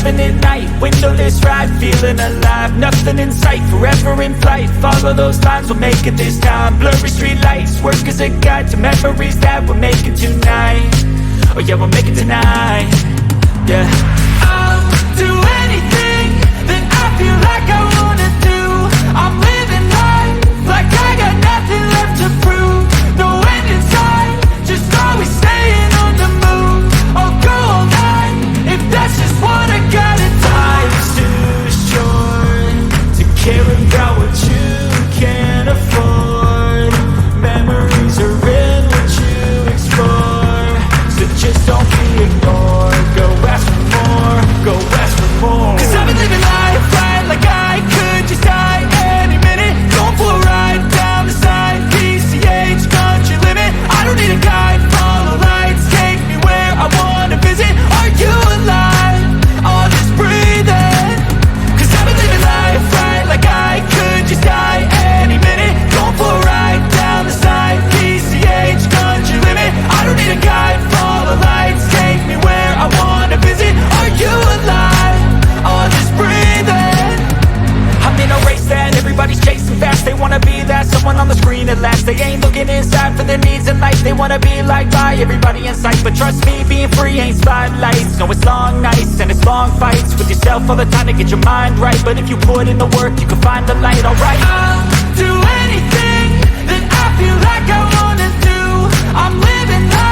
living at night, windowless ride, feeling alive. Nothing in sight, forever in flight. Follow those lines, we'll make it this time. Blurry street lights, work as a guide to memories that we're making tonight. Oh yeah, we'll make it tonight. Yeah, I'll do anything that I feel like I wanna do. I'm living life like I got nothing left to prove. No end in sight, just always staying on the move. I'll go all night if that's just what I gotta do. Life's too short to care about what you can't afford. Memories are in what you explore, so just don't be ignored. Go ask for more, go ask for more. 'Cause I've been living life right like I could just die any minute. Going for a ride down the side, PCH, country limit. I don't need a guide, follow lights, take me where I wanna visit. Are you alive? I'll just breathe in. 'Cause I've been living life right like I could just die any minute. Going for a ride down the side, PCH, country limit. I don't need a guide, follow lights, take me where I wanna visit. Are you alive? I'll just breathe in. I'm in a race that everybody's chasing fast. They wanna be that someone on the screen at last. They ain't looking inside for their needs in life. They wanna be liked by everybody in sight. But trust me, being free ain't spotlights. No, it's long nights and it's long fights with yourself all the time to get your mind right. But if you put in the work, you can find the light, alright. I'll do anything that I feel like I wanna do. I'm living life